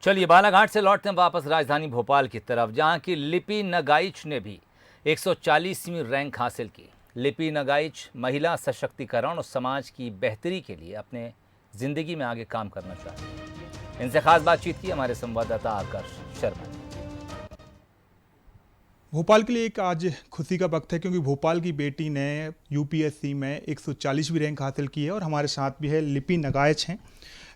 चलिए बालाघाट से लौटते हैं वापस राजधानी भोपाल की तरफ, जहां की लिपि नगाइच ने भी 140वीं रैंक हासिल की। लिपि नगाइच महिला सशक्तिकरण और समाज की बेहतरी के लिए अपने जिंदगी में आगे काम करना चाहती है। इनसे खास बातचीत की हमारे संवाददाता आकर्ष शर्मा ने। भोपाल के लिए एक आज खुशी का वक्त है, क्योंकि भोपाल की बेटी ने यूपीएससी में 140वीं रैंक हासिल की है और हमारे साथ भी है लिपि नगाइच हैं।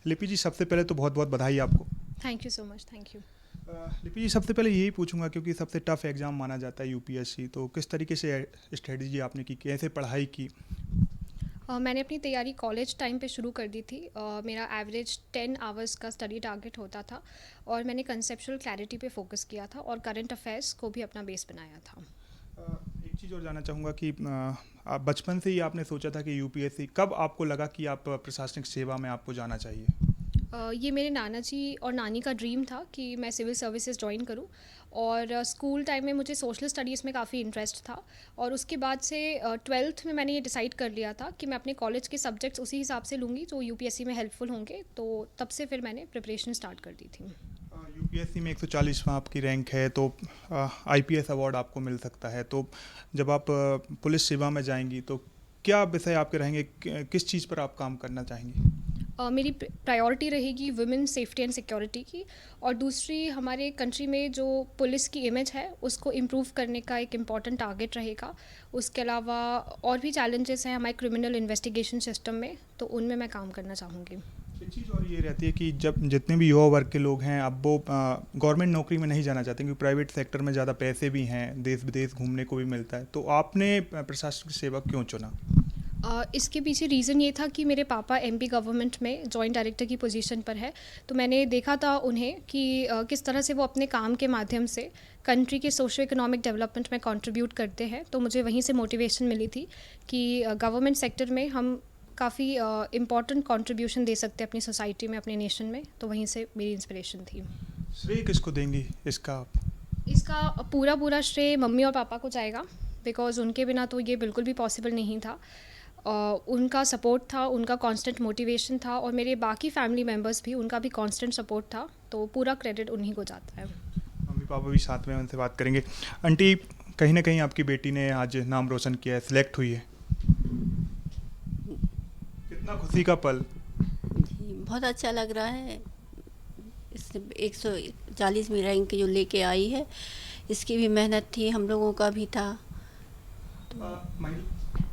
लिपि जी, सबसे पहले तो बहुत बहुत बधाई आपको। Thank you so much. Thank you. लिपि जी, सबसे पहले यही पूछूंगा, क्योंकि सबसे टफ एग्ज़ाम माना जाता है यूपीएससी, तो किस तरीके से स्ट्रेटजी आपने की, कैसे पढ़ाई की? मैंने अपनी तैयारी कॉलेज टाइम पे शुरू कर दी थी। मेरा एवरेज 10 आवर्स का स्टडी टारगेट होता था और मैंने कंसेप्चुअल क्लैरिटी पे फोकस किया था और करंट अफेयर्स को भी अपना बेस बनाया था। एक चीज़ और जानना चाहूँगा कि आप बचपन से ही आपने सोचा था कि यूपीएससी, कब आपको लगा कि आप प्रशासनिक सेवा में आपको जाना चाहिए? ये मेरे नाना जी और नानी का ड्रीम था कि मैं सिविल सर्विसेज ज्वाइन करूं और स्कूल टाइम में मुझे सोशल स्टडीज़ में काफ़ी इंटरेस्ट था और उसके बाद से 12th में मैंने ये डिसाइड कर लिया था कि मैं अपने कॉलेज के सब्जेक्ट्स उसी हिसाब से लूँगी जो यूपीएससी में हेल्पफुल होंगे, तो तब से फिर मैंने प्रिपरेशन स्टार्ट कर दी थी। यूपीएससी में 140वां आपकी रैंक है, तो आईपीएस अवार्ड आपको मिल सकता है। तो जब आप पुलिस सेवा में जाएंगी तो क्या विषय आपके रहेंगे, किस चीज़ पर आप काम करना चाहेंगी? मेरी प्रायोरिटी रहेगी वुमेन सेफ्टी एंड सिक्योरिटी की, और दूसरी हमारे कंट्री में जो पुलिस की इमेज है उसको इम्प्रूव करने का एक इम्पॉर्टेंट टारगेट रहेगा। उसके अलावा और भी चैलेंजेस हैं हमारे क्रिमिनल इन्वेस्टिगेशन सिस्टम में, तो उनमें मैं काम करना चाहूँगी। एक चीज़ और ये रहती है कि जब जितने भी युवा वर्ग के लोग हैं, अब वो गवर्नमेंट नौकरी में नहीं जाना चाहते, क्योंकि प्राइवेट सेक्टर में ज़्यादा पैसे भी हैं, देश विदेश घूमने को भी मिलता है, तो आपने प्रशासनिक सेवा क्यों चुना? इसके पीछे रीज़न ये था कि मेरे पापा एमपी गवर्नमेंट में जॉइंट डायरेक्टर की पोजीशन पर है, तो मैंने देखा था उन्हें कि किस तरह से वो अपने काम के माध्यम से कंट्री के सोशो इकोनॉमिक डेवलपमेंट में कंट्रीब्यूट करते हैं। तो मुझे वहीं से मोटिवेशन मिली थी कि गवर्नमेंट सेक्टर में हम काफ़ी इम्पॉर्टेंट कंट्रीब्यूशन दे सकते हैं अपनी सोसाइटी में, अपने नेशन में, तो वहीं से मेरी इंस्पिरेशन थी। श्रेय किसको देंगी इसका आप? इसका पूरा श्रेय मम्मी और पापा को जाएगा, बिकॉज़ उनके बिना तो ये बिल्कुल भी पॉसिबल नहीं था। उनका सपोर्ट था, उनका कांस्टेंट मोटिवेशन था, और मेरे बाकी फैमिली मेम्बर्स भी, उनका भी कांस्टेंट सपोर्ट था, तो पूरा क्रेडिट उन्हीं को जाता है। मम्मी पापा भी साथ में, उनसे बात करेंगे। आंटी, कहीं ना कहीं आपकी बेटी ने आज नाम रोशन किया है, सिलेक्ट हुई है, कितना खुशी का पल? बहुत अच्छा लग रहा है। इस 140वीं रैंक जो लेके आई है, इसकी भी मेहनत थी, हम लोगों का भी था।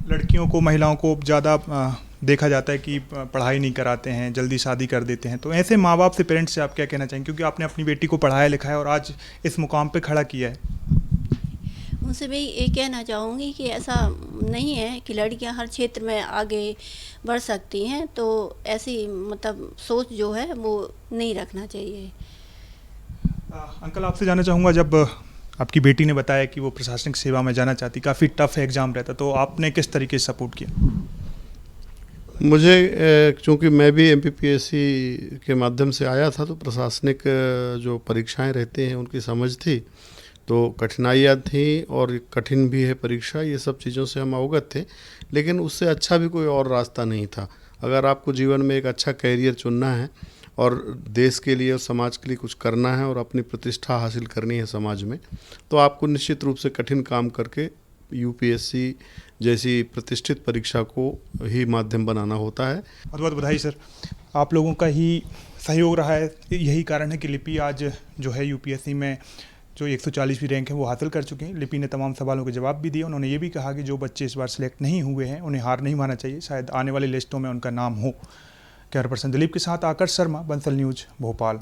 लड़कियों को, महिलाओं को ज़्यादा देखा जाता है कि पढ़ाई नहीं कराते हैं, जल्दी शादी कर देते हैं, तो ऐसे माँ बाप से, पेरेंट्स से आप क्या कहना चाहेंगे, क्योंकि आपने अपनी बेटी को पढ़ाया लिखाया और आज इस मुकाम पे खड़ा किया है? उनसे मैं ये कहना चाहूँगी कि ऐसा नहीं है कि लड़कियां हर क्षेत्र में आगे बढ़ सकती हैं, तो ऐसी मतलब सोच जो है वो नहीं रखना चाहिए। अंकल, आपसे जानना चाहूँगा, जब आपकी बेटी ने बताया कि वो प्रशासनिक सेवा में जाना चाहती, काफ़ी टफ एग्ज़ाम रहता, तो आपने किस तरीके से सपोर्ट किया? मुझे चूँकि मैं भी एमपीपीएससी के माध्यम से आया था, तो प्रशासनिक जो परीक्षाएं रहती हैं उनकी समझ थी, तो कठिनाइयाँ थी और कठिन भी है परीक्षा, ये सब चीज़ों से हम अवगत थे। लेकिन उससे अच्छा भी कोई और रास्ता नहीं था। अगर आपको जीवन में एक अच्छा कैरियर चुनना है और देश के लिए और समाज के लिए कुछ करना है और अपनी प्रतिष्ठा हासिल करनी है समाज में, तो आपको निश्चित रूप से कठिन काम करके यूपीएससी जैसी प्रतिष्ठित परीक्षा को ही माध्यम बनाना होता है। बहुत बहुत बधाई सर, आप लोगों का ही सहयोग रहा है, यही कारण है कि लिपि आज जो है यूपीएससी में जो 140वीं रैंक है वो हासिल कर चुके हैं। लिपि ने तमाम सवालों के जवाब भी दिए। उन्होंने ये भी कहा कि जो बच्चे इस बार सिलेक्ट नहीं हुए हैं उन्हें हार नहीं मानना चाहिए, शायद आने वाली लिस्टों में उनका नाम हो। कैमरा पर्सन दिलीप के साथ आकर्ष शर्मा, बंसल न्यूज़, भोपाल।